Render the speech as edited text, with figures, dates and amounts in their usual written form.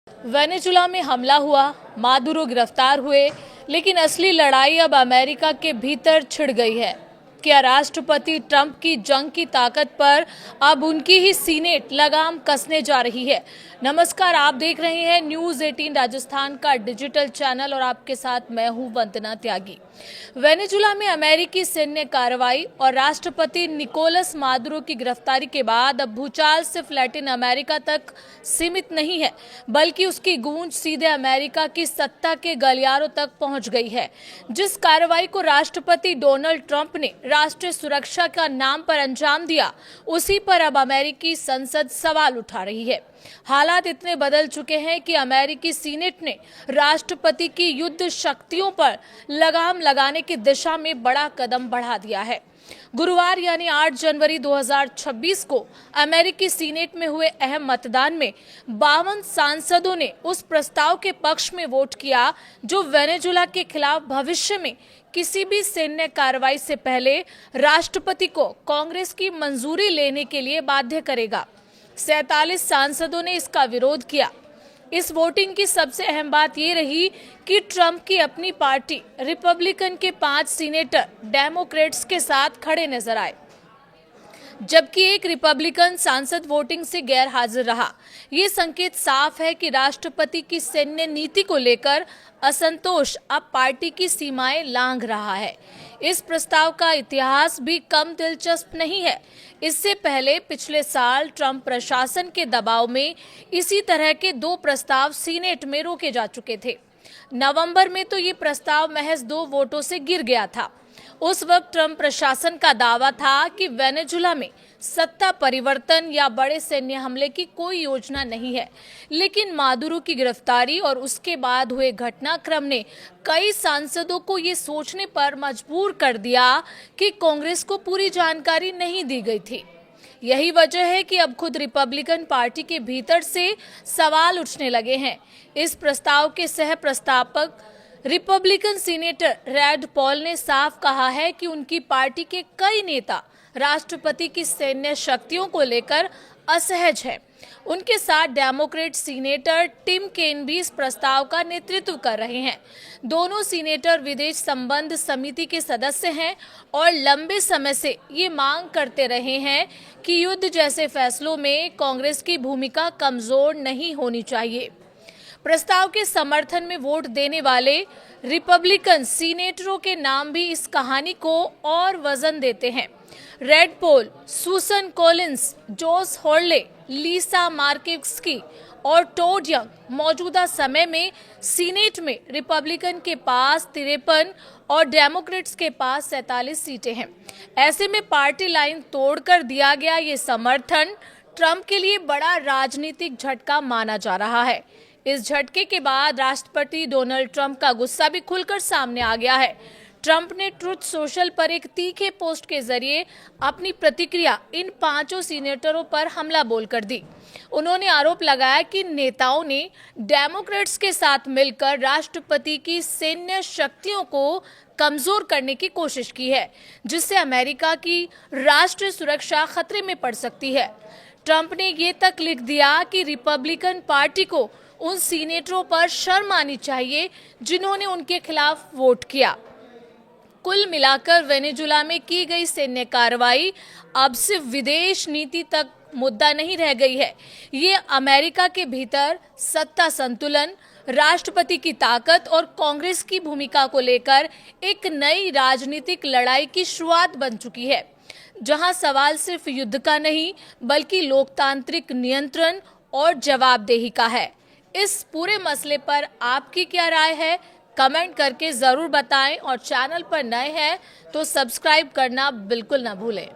Venezuela में हमला हुआ, मादुरो गिरफ्तार हुए, लेकिन असली लड़ाई अब अमेरिका के भीतर छिड़ गई है। क्या राष्ट्रपति ट्रंप की जंग की ताकत पर अब उनकी ही सीनेट लगाम कसने जा रही है? नमस्कार, आप देख रहे हैं न्यूज 18 राजस्थान का डिजिटल चैनल और आपके साथ मैं हूं वंदना त्यागी। वेनेजुला में अमेरिकी सैन्य कार्रवाई और राष्ट्रपति निकोलस मादुरो की गिरफ्तारी के बाद अब भूचाल सिर्फ लैटिन अमेरिका तक सीमित नहीं है, बल्कि उसकी गूंज सीधे अमेरिका की सत्ता के गलियारों तक पहुंच गई है। जिस कार्रवाई को राष्ट्रपति डोनाल्ड ट्रंप ने राष्ट्रीय सुरक्षा का नाम पर अंजाम दिया, उसी पर अब अमेरिकी संसद सवाल उठा रही है। हालात इतने बदल चुके हैं कि अमेरिकी सीनेट ने राष्ट्रपति की युद्ध शक्तियों पर लगाम लगाने की दिशा में बड़ा कदम बढ़ा दिया है। गुरुवार यानी 8 जनवरी 2026 को अमेरिकी सीनेट में हुए अहम मतदान में 52 सांसदों ने उस प्रस्ताव के पक्ष में वोट किया जो वेनेजुला के खिलाफ भविष्य में किसी भी सैन्य कार्रवाई से पहले राष्ट्रपति को कांग्रेस की मंजूरी लेने के लिए बाध्य करेगा। 47 सांसदों ने इसका विरोध किया। इस वोटिंग की सबसे अहम बात यह रही कि ट्रंप की अपनी पार्टी रिपब्लिकन के 5 सीनेटर डेमोक्रेट्स के साथ खड़े नजर आए, जबकि एक रिपब्लिकन सांसद वोटिंग से गैर हाजिर रहा। ये संकेत साफ है कि राष्ट्रपति की सैन्य नीति को लेकर असंतोष अब पार्टी की सीमाएं लांघ रहा है। इस प्रस्ताव का इतिहास भी कम दिलचस्प नहीं है। इससे पहले पिछले साल ट्रंप प्रशासन के दबाव में इसी तरह के 2 प्रस्ताव सीनेट में रोके जा चुके थे। नवंबर में तो ये प्रस्ताव महज 2 वोटों से गिर गया था। उस वक्त ट्रंप प्रशासन का दावा था कि वेनेजुला में सत्ता परिवर्तन या बड़े सैन्य हमले की कोई योजना नहीं है, लेकिन मादुरो की गिरफ्तारी और उसके बाद हुए घटनाक्रम ने कई सांसदों को ये सोचने पर मजबूर कर दिया कि कांग्रेस को पूरी जानकारी नहीं दी गई थी। यही वजह है कि अब खुद रिपब्लिकन पार्टी के भीतर से सवाल उठने लगे हैं। इस प्रस्ताव के सह प्रस्तावक रिपब्लिकन सीनेटर रैड पॉल ने साफ कहा है कि उनकी पार्टी के कई नेता राष्ट्रपति की सैन्य शक्तियों को लेकर असहज हैं। उनके साथ डेमोक्रेट सीनेटर टिम केन भी इस प्रस्ताव का नेतृत्व कर रहे हैं। दोनों सीनेटर विदेश संबंध समिति के सदस्य हैं और लंबे समय से ये मांग करते रहे हैं कि युद्ध जैसे फैसलों में कांग्रेस की भूमिका कमजोर नहीं होनी चाहिए। प्रस्ताव के समर्थन में वोट देने वाले रिपब्लिकन सीनेटरों के नाम भी इस कहानी को और वजन देते हैं। रेड पॉल, सुसन कॉलिंस, जोस हॉर्ले, लीसा मार्किव्स्की और टोड यंग मौजूदा समय में सीनेट में रिपब्लिकन के पास 53 और डेमोक्रेट्स के पास 47 सीटें हैं। ऐसे में पार्टी लाइन तोड़कर दिया गया ये समर्थन ट्रंप के लिए बड़ा राजनीतिक झटका माना जा रहा है। इस झटके के बाद राष्ट्रपति डोनाल्ड ट्रंप का गुस्सा भी खुलकर सामने आ गया है। ट्रंप ने ट्रुथ सोशल पर एक तीखे पोस्ट के जरिए अपनी प्रतिक्रिया इन 5 सीनेटरों पर हमला बोलकर दी। उन्होंने आरोप लगाया कि नेताओं ने डेमोक्रेट्स के साथ मिलकर राष्ट्रपति की सैन्य शक्तियों को कमजोर करने की कोशिश की है, जिससे अमेरिका की राष्ट्रीय सुरक्षा खतरे में पड़ सकती है। ट्रंप ने ये तक लिख दिया कि रिपब्लिकन पार्टी को उन सीनेटरों पर शर्म आनी चाहिए जिन्होंने उनके खिलाफ वोट किया। कुल मिलाकर वेनेजुला में की गई सैन्य कार्रवाई अब सिर्फ विदेश नीति तक मुद्दा नहीं रह गई है। ये अमेरिका के भीतर सत्ता संतुलन, राष्ट्रपति की ताकत और कांग्रेस की भूमिका को लेकर एक नई राजनीतिक लड़ाई की शुरुआत बन चुकी है, जहां सवाल सिर्फ युद्ध का नहीं बल्कि लोकतांत्रिक नियंत्रण और जवाबदेही का है। इस पूरे मसले पर आपकी क्या राय है? कमेंट करके जरूर बताएं और चैनल पर नए हैं तो सब्सक्राइब करना बिल्कुल ना भूलें।